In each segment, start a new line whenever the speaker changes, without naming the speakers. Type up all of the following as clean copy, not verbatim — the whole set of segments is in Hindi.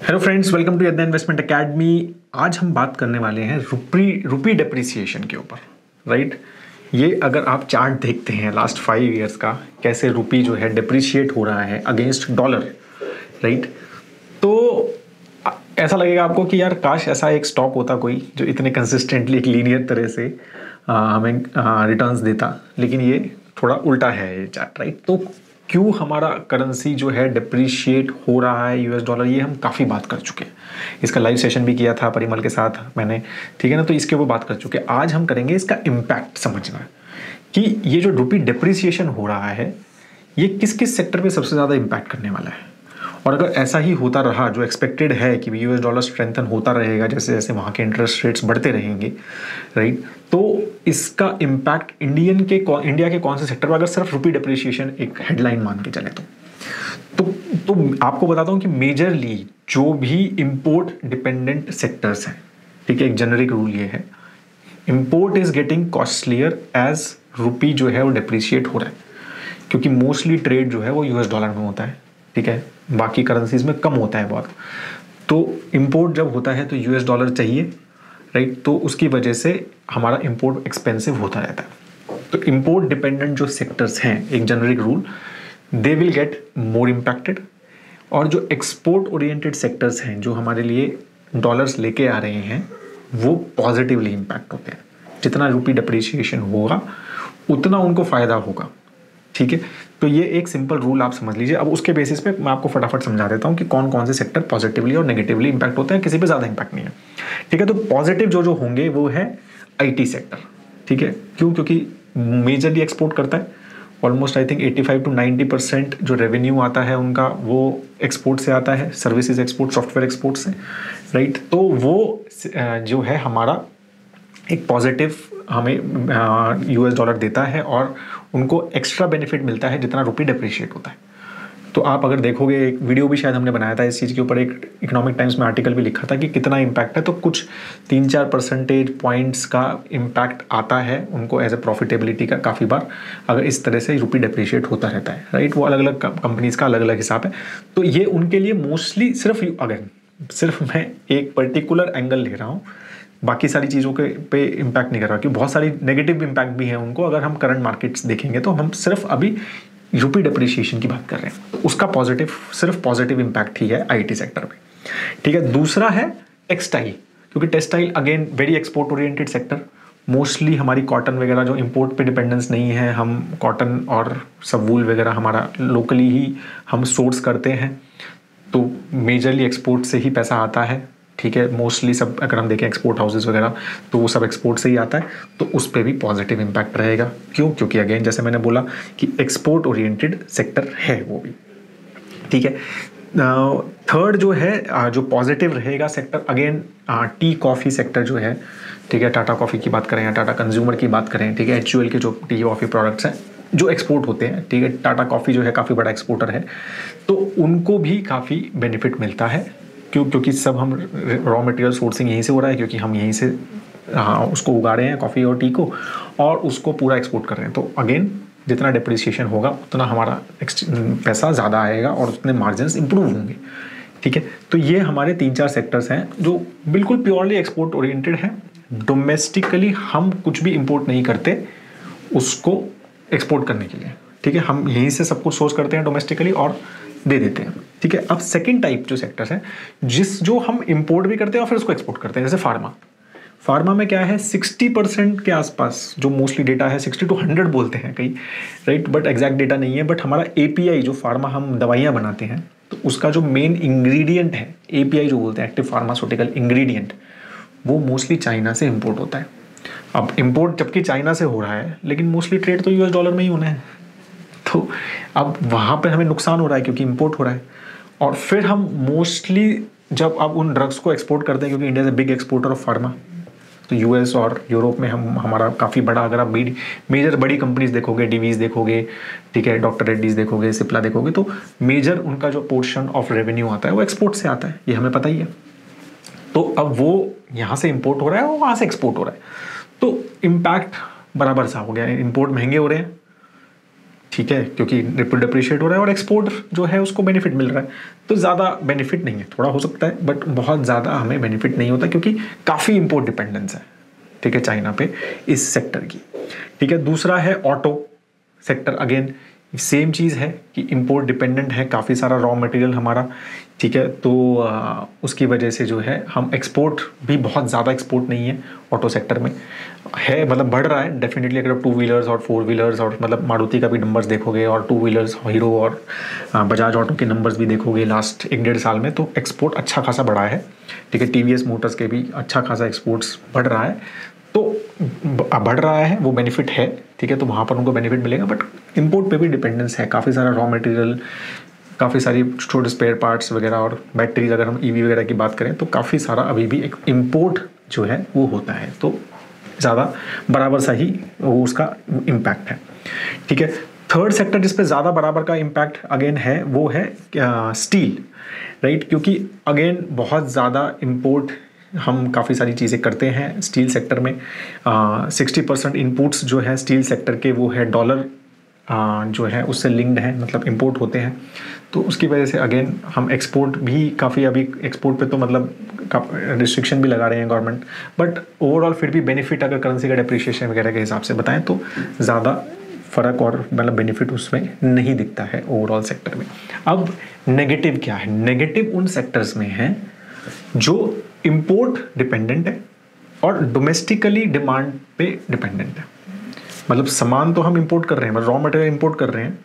हेलो फ्रेंड्स, वेलकम टू यज्ञ इन्वेस्टमेंट एकेडमी। आज हम बात करने वाले हैं रुपी डेप्रिसिएशन के ऊपर, राइट। ये अगर आप चार्ट देखते हैं लास्ट 5 इयर्स का, कैसे रुपी जो है डेप्रिशिएट हो रहा है अगेंस्ट डॉलर, राइट। तो ऐसा लगेगा आपको कि यार काश ऐसा एक स्टॉक होता कोई जो इतने कंसिस्टेंटली एक लीनियर तरह से हमें रिटर्न्स देता, लेकिन ये थोड़ा उल्टा है ये चार्ट, राइट। तो क्यों हमारा करेंसी जो है डिप्रिशिएट हो रहा है यूएस डॉलर, ये हम काफ़ी बात कर चुके हैं। इसका लाइव सेशन भी किया था परिमल के साथ मैंने, ठीक है ना। तो इसके ऊपर बात कर चुके हैं। आज हम करेंगे इसका इम्पैक्ट समझना कि ये जो रुपी डिप्रिसिएशन हो रहा है ये किस किस सेक्टर पे सबसे ज़्यादा इम्पैक्ट करने वाला है। और अगर ऐसा ही होता रहा, जो एक्सपेक्टेड है कि यूएस डॉलर स्ट्रेंथन होता रहेगा जैसे जैसे वहाँ के इंटरेस्ट रेट्स बढ़ते रहेंगे, राइट, तो इसका इम्पैक्ट इंडिया के कौन से सेक्टर पर, अगर सिर्फ रुपी डिप्रिसिएशन एक हेडलाइन मान के चले तो आपको बताता हूँ कि मेजरली जो भी इंपोर्ट डिपेंडेंट सेक्टर्स हैं, ठीक है, एक जेनरिक रूल ये है, import is getting costlier as rupee जो है वो डिप्रिशिएट हो रहा है, क्योंकि मोस्टली ट्रेड जो है वो यूएस डॉलर में होता है, ठीक है, बाकी करेंसीज में कम होता है बहुत। तो इंपोर्ट जब होता है तो यूएस डॉलर चाहिए, राइट, तो उसकी वजह से हमारा इंपोर्ट एक्सपेंसिव होता रहता है। तो इंपोर्ट डिपेंडेंट जो सेक्टर्स हैं, एक generic rule, they will get more impacted. और जो एक्सपोर्ट ओरिएंटेड सेक्टर्स हैं जो हमारे लिए डॉलर्स लेके आ रहे हैं वो पॉजिटिवली इम्पैक्ट होते हैं। जितना रुपी डिप्रिसिएशन होगा उतना उनको फ़ायदा होगा, ठीक है। तो ये एक सिंपल रूल आप समझ लीजिए। अब उसके बेसिस पे मैं आपको फटाफट समझा देता हूँ कि कौन कौन से सेक्टर पॉजिटिवली और नेगेटिवली इंपैक्ट होते हैं, किसी पे ज़्यादा इंपैक्ट नहीं है, ठीक है। तो पॉजिटिव जो होंगे वो है आईटी सेक्टर, ठीक है। क्यों? क्योंकि मेजरली एक्सपोर्ट करता है, ऑलमोस्ट आई थिंक 85 to 90% जो रेवेन्यू आता है उनका वो एक्सपोर्ट से आता है, सर्विसेज एक्सपोर्ट, सॉफ्टवेयर एक्सपोर्ट से, राइट। तो वो जो है हमारा एक पॉजिटिव हमें यूएस डॉलर देता है और उनको एक्स्ट्रा बेनिफिट मिलता है जितना रुपी डिप्रिशिएट होता है। तो आप अगर देखोगे, एक वीडियो भी शायद हमने बनाया था इस चीज़ के ऊपर, एक इकोनॉमिक टाइम्स में आर्टिकल भी लिखा था कि कितना इम्पैक्ट है। तो कुछ 3-4 परसेंटेज पॉइंट्स का इम्पैक्ट आता है उनको एज ए प्रॉफिटेबिलिटी का काफ़ी बार, अगर इस तरह से रुपी डिप्रिशिएट होता रहता है, राइट। वो अलग अलग कंपनीज़ का अलग अलग हिसाब है। तो ये उनके लिए मोस्टली सिर्फ मैं एक पर्टिकुलर एंगल ले रहा हूँ, बाकी सारी चीज़ों के पे इम्पैक्ट नहीं कर रहा, क्योंकि बहुत सारी नेगेटिव इम्पैक्ट भी हैं उनको। अगर हम करंट मार्केट्स देखेंगे तो हम सिर्फ अभी रुपी डिप्रिसिएशन की बात कर रहे हैं, उसका सिर्फ पॉजिटिव इम्पैक्ट ही है आईटी सेक्टर में, ठीक है। दूसरा है टेक्सटाइल, क्योंकि textile again very export oriented sector, mostly हमारी कॉटन वगैरह जो इंपोर्ट पे डिपेंडेंस नहीं है, हम कॉटन और सब वूल वगैरह हमारा लोकली ही हम सोर्स करते हैं, तो मेजरली एक्सपोर्ट से ही पैसा आता है, ठीक है। मोस्टली सब अगर हम देखें एक्सपोर्ट हाउसेस वगैरह तो वो सब एक्सपोर्ट से ही आता है, तो उस पर भी पॉजिटिव इम्पैक्ट रहेगा। क्यों? क्योंकि अगेन जैसे मैंने बोला कि एक्सपोर्ट ओरिएंटेड सेक्टर है वो भी, ठीक है। थर्ड जो है जो पॉजिटिव रहेगा sector, again tea coffee sector जो है, ठीक है। टाटा कॉफ़ी की बात करें या टाटा कंज्यूमर की बात करें, ठीक है, HUL के जो टी कॉफ़ी प्रोडक्ट्स हैं जो एक्सपोर्ट होते हैं, ठीक है, टाटा कॉफ़ी जो है काफ़ी बड़ा एक्सपोर्टर है, तो उनको भी काफ़ी बेनिफिट मिलता है। क्योंकि सब हम रॉ मटेरियल सोर्सिंग यहीं से हो रहा है, क्योंकि हम यहीं से उसको उगा रहे हैं कॉफ़ी और टी को, और उसको पूरा एक्सपोर्ट कर रहे हैं। तो अगेन जितना डिप्रिसिएशन होगा उतना हमारा पैसा ज़्यादा आएगा और उतने मार्जिन्स इंप्रूव होंगे, ठीक है। तो ये हमारे 3-4 सेक्टर्स हैं जो बिल्कुल प्योरली एक्सपोर्ट ओरिएंटेड हैं। डोमेस्टिकली हम कुछ भी इंपोर्ट नहीं करते उसको एक्सपोर्ट करने के लिए, ठीक है। हम यहीं से सब कुछ सोर्स करते हैं डोमेस्टिकली और दे देते हैं, ठीक है। अब सेकंड टाइप जो सेक्टर्स हैं जो हम इंपोर्ट भी करते हैं और फिर उसको एक्सपोर्ट करते हैं, जैसे फार्मा में क्या है, 60% के आसपास जो मोस्टली डेटा है, 60 to 100 बोलते हैं कई, राइट, बट एग्जैक्ट डेटा नहीं है। बट हमारा API जो फार्मा हम दवाइयाँ बनाते हैं तो उसका जो मेन इंग्रेडिएंट है, API जो बोलते हैं, एक्टिव फार्मास्यूटिकल इंग्रेडिएंट, वो मोस्टली चाइना से इम्पोर्ट होता है। अब इम्पोर्ट जबकि चाइना से हो रहा है, लेकिन मोस्टली ट्रेड तो यूएस डॉलर में ही होना है, तो अब वहाँ पे हमें नुकसान हो रहा है क्योंकि इंपोर्ट हो रहा है। और फिर हम मोस्टली जब अब उन ड्रग्स को एक्सपोर्ट करते हैं, क्योंकि India is a big exporter of pharma, तो यूएस और यूरोप में हमारा काफ़ी बड़ा, अगर आप मेजर बड़ी कंपनीज देखोगे, डीवीज देखोगे, ठीक है, डॉक्टर रेड्डीज देखोगे, सिप्ला देखोगे, तो मेजर उनका जो पोर्शन ऑफ रेवेन्यू आता है वो एक्सपोर्ट से आता है, ये हमें पता ही है। तो अब वो यहाँ से इंपोर्ट हो रहा है और वहाँ से एक्सपोर्ट हो रहा है, तो इम्पैक्ट बराबर सा हो गया। इंपोर्ट महंगे हो रहे हैं, ठीक है, क्योंकि रुपी डिप्रिशिएट हो रहा है और एक्सपोर्ट जो है उसको बेनिफिट मिल रहा है, तो ज़्यादा बेनिफिट नहीं है, थोड़ा हो सकता है बट बहुत ज़्यादा हमें बेनिफिट नहीं होता क्योंकि काफ़ी इंपोर्ट डिपेंडेंस है, ठीक है, चाइना पे इस सेक्टर की। ठीक है, दूसरा है ऑटो सेक्टर, अगेन सेम चीज़ है कि इंपोर्ट डिपेंडेंट है काफ़ी सारा रॉ मटेरियल हमारा, ठीक है, तो उसकी वजह से जो है हम एक्सपोर्ट भी बहुत ज़्यादा एक्सपोर्ट नहीं है ऑटो सेक्टर में है, मतलब बढ़ रहा है डेफिनेटली। अगर आप टू व्हीलर्स और फोर व्हीलर्स और मतलब मारुति का भी नंबर्स देखोगे और टू व्हीलर्स हीरो और बजाज ऑटो के नंबर्स भी देखोगे लास्ट 1-1.5 साल में, तो एक्सपोर्ट अच्छा खासा बढ़ा है, ठीक है। टीवीएस मोटर्स के भी अच्छा खासा एक्सपोर्ट्स बढ़ रहा है, तो बढ़ रहा है, वो बेनिफिट है, ठीक है, तो वहाँ पर उनको बेनिफिट मिलेगा। बट इंपोर्ट पे भी डिपेंडेंस है, काफ़ी सारा रॉ मटेरियल, काफ़ी सारी छोटे स्पेयर पार्ट्स वगैरह और बैटरीज, अगर हम ईवी वगैरह की बात करें तो काफ़ी सारा अभी भी एक इम्पोर्ट जो है वो होता है, तो ज़्यादा बराबर सा ही वो उसका इम्पैक्ट है, ठीक है। थर्ड सेक्टर जिस पे ज़्यादा बराबर का इम्पैक्ट अगेन है वो है स्टील, राइट, क्योंकि अगेन बहुत ज़्यादा इम्पोर्ट हम काफ़ी सारी चीज़ें करते हैं स्टील सेक्टर में। 60% इनपुट्स जो है स्टील सेक्टर के वो है डॉलर जो है उससे लिंक्ड है, मतलब इंपोर्ट होते हैं, तो उसकी वजह से अगेन हम एक्सपोर्ट भी काफ़ी, अभी एक्सपोर्ट पे तो मतलब रिस्ट्रिक्शन भी लगा रहे हैं गवर्नमेंट, बट ओवरऑल फिर भी बेनिफिट अगर करेंसी का डेप्रिशिएशन वगैरह के हिसाब से बताएं तो ज़्यादा फ़र्क और मतलब बेनिफिट उसमें नहीं दिखता है ओवरऑल सेक्टर में। अब नेगेटिव क्या है? नेगेटिव उन सेक्टर्स में है जो इंपोर्ट डिपेंडेंट है और डोमेस्टिकली डिमांड पे डिपेंडेंट है, मतलब सामान तो हम इंपोर्ट कर रहे हैं, रॉ मटेरियल इंपोर्ट कर रहे हैं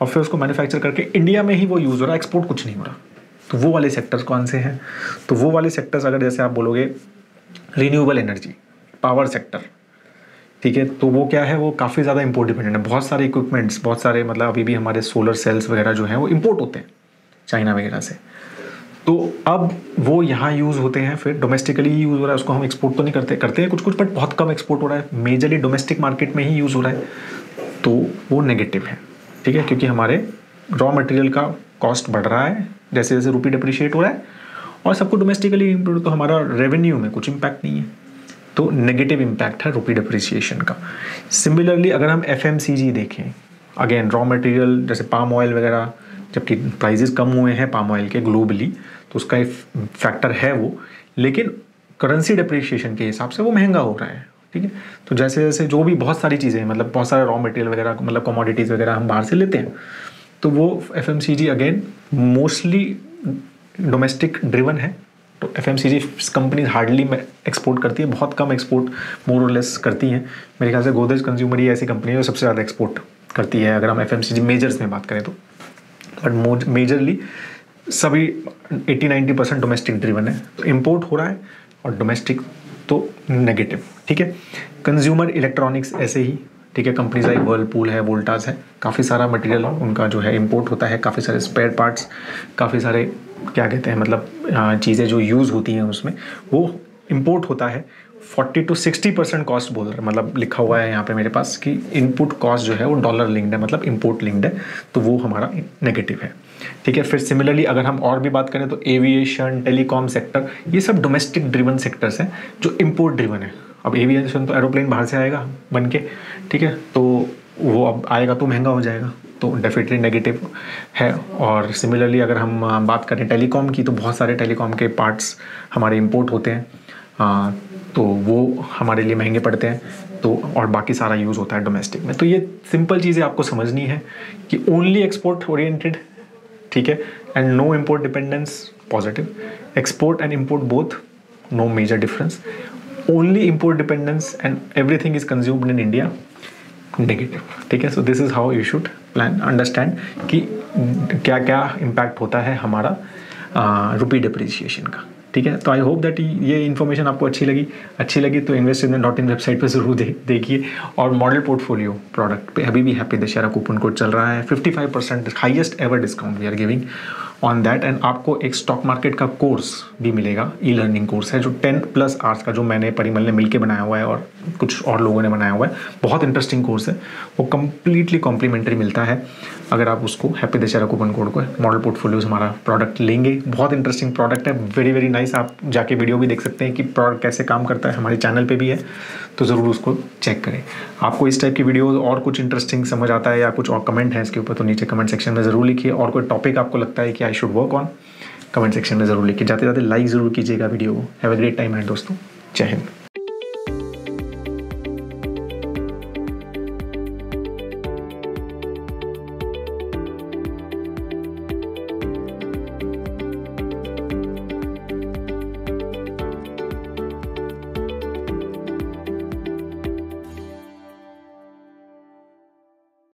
और फिर उसको मैन्युफैक्चर करके इंडिया में ही वो यूज़ हो रहा है, एक्सपोर्ट कुछ नहीं हो रहा। तो वो वाले सेक्टर्स कौन से हैं? तो वो वाले सेक्टर्स अगर जैसे आप बोलोगे रिन्यूएबल एनर्जी, पावर सेक्टर, ठीक है, तो वो क्या है, वो काफ़ी ज़्यादा इंपोर्ट डिपेंडेंट है। बहुत सारे इक्विपमेंट्स, बहुत सारे मतलब अभी भी हमारे सोलर सेल्स वगैरह जो हैं वो इंपोर्ट होते हैं चाइना वगैरह से, तो अब वो यहाँ यूज़ होते हैं, फिर डोमेस्टिकली ही यूज़ हो रहा है, उसको हम एक्सपोर्ट तो नहीं करते हैं कुछ कुछ, बट बहुत कम एक्सपोर्ट हो रहा है, मेजरली डोमेस्टिक मार्केट में ही यूज़ हो रहा है, तो वो नेगेटिव है, ठीक है, क्योंकि हमारे रॉ मटेरियल का कॉस्ट बढ़ रहा है जैसे जैसे रुपी डिप्रिशिएट हो रहा है और सबको डोमेस्टिकली इंपोर्ट, तो हमारा रेवेन्यू में कुछ इम्पैक्ट नहीं है, तो नेगेटिव इम्पैक्ट है रुपी डिप्रिसिएशन का। सिमिलरली अगर हम FMCG देखें, अगेन रॉ मटेरियल जैसे पाम ऑयल वगैरह, जबकि प्राइजेस कम हुए हैं पाम ऑयल के ग्लोबली, तो उसका एक फैक्टर है वो, लेकिन करेंसी डिप्रिसिएशन के हिसाब से वो महंगा हो रहा है, ठीक है। तो जैसे जैसे जो भी बहुत सारी चीज़ें, मतलब बहुत सारे रॉ मटेरियल वगैरह, मतलब कमोडिटीज़ वगैरह हम बाहर से लेते हैं, तो वो FMCG again mostly domestic driven है, तो FMCG कंपनीज हार्डली एक्सपोर्ट करती है, बहुत कम एक्सपोर्ट मोर और लेस करती हैं। मेरे ख्याल से गोदरेज कंज्यूमर ही ऐसी कंपनी है जो सबसे ज़्यादा एक्सपोर्ट करती है अगर हम FMCG मेजर्स में बात करें तो, बट मेजरली सभी 80-90% डोमेस्टिक ड्रिवन है, तो इंपोर्ट हो रहा है और डोमेस्टिक तो नेगेटिव, ठीक है। कंज्यूमर इलेक्ट्रॉनिक्स ऐसे ही, ठीक है, कंपनीज लाइक वर्लपूल है, वोल्टास है, काफ़ी सारा मटेरियल उनका जो है इंपोर्ट होता है, काफ़ी सारे स्पेयर पार्ट्स, काफ़ी सारे क्या कहते हैं मतलब चीज़ें जो यूज़ होती हैं उसमें वो इंपोर्ट होता है। 40-60% कॉस्ट बोल रहे, मतलब लिखा हुआ है यहाँ पे मेरे पास कि इनपुट कॉस्ट जो है वो डॉलर लिंक्ड है, मतलब इंपोर्ट लिंक्ड है, तो वो हमारा नेगेटिव है, ठीक है। फिर सिमिलरली अगर हम और भी बात करें तो एविएशन, टेलीकॉम सेक्टर, ये सब डोमेस्टिक ड्रिवन सेक्टर्स हैं जो इंपोर्ट ड्रिवन है। अब एविएशन तो एरोप्लेन बाहर से आएगा बन के, ठीक है, तो वो अब आएगा तो महंगा हो जाएगा, तो डेफिनेटली नेगेटिव है। और सिमिलरली अगर हम बात करें टेलीकॉम की, तो बहुत सारे टेलीकॉम के पार्ट्स हमारे इंपोर्ट होते हैं, तो वो हमारे लिए महंगे पड़ते हैं, तो और बाकी सारा यूज़ होता है डोमेस्टिक में। तो ये सिंपल चीज़ें आपको समझनी है कि ओनली एक्सपोर्ट ओरिएंटेड, ठीक है, and no import dependence positive, export and import both no major difference, only import dependence and everything is consumed in India negative, ठीक है। So this is how you should plan understand कि क्या क्या इम्पैक्ट होता है हमारा रुपी डिप्रिसिएशन का, ठीक है। तो आई होप दैट ये इन्फॉर्मेशन आपको अच्छी लगी तो investindia.in वेबसाइट पे ज़रूर देखिए, और मॉडल पोर्टफोलियो प्रोडक्ट पे अभी भी हैप्पी दशहरा कूपन कोड चल रहा है, 55% highest ever discount we are giving on that. And आपको एक स्टॉक मार्केट का कोर्स भी मिलेगा, ई लर्निंग कोर्स है जो 10+ आवर्स का, जो मैंने परिमल ने मिलके बनाया हुआ है और कुछ और लोगों ने बनाया हुआ है। बहुत इंटरेस्टिंग कोर्स है, वो कम्प्लीटली कॉम्प्लीमेंट्री मिलता है अगर आप उसको हैप्पी दशहरा कूपन कोड को मॉडल पोर्टफोलियोज हमारा प्रोडक्ट लेंगे। बहुत इंटरेस्टिंग प्रोडक्ट है, वेरी वेरी नाइस। आप जाके वीडियो भी देख सकते हैं कि प्रोडक्ट कैसे काम करता है, हमारे चैनल पे भी है, तो ज़रूर उसको चेक करें। आपको इस टाइप की वीडियोस और कुछ इंटरेस्टिंग समझ आता है या कुछ और कमेंट है इसके ऊपर, तो नीचे कमेंट सेक्शन में ज़रूर लिखिए। और कोई टॉपिक आपको लगता है कि I should work on, comment section में ज़रूर लिखिए। जाते जाते लाइक ज़रूर कीजिएगा वीडियो को। हैव अ ग्रेट टाइम है दोस्तों, जय हिंद।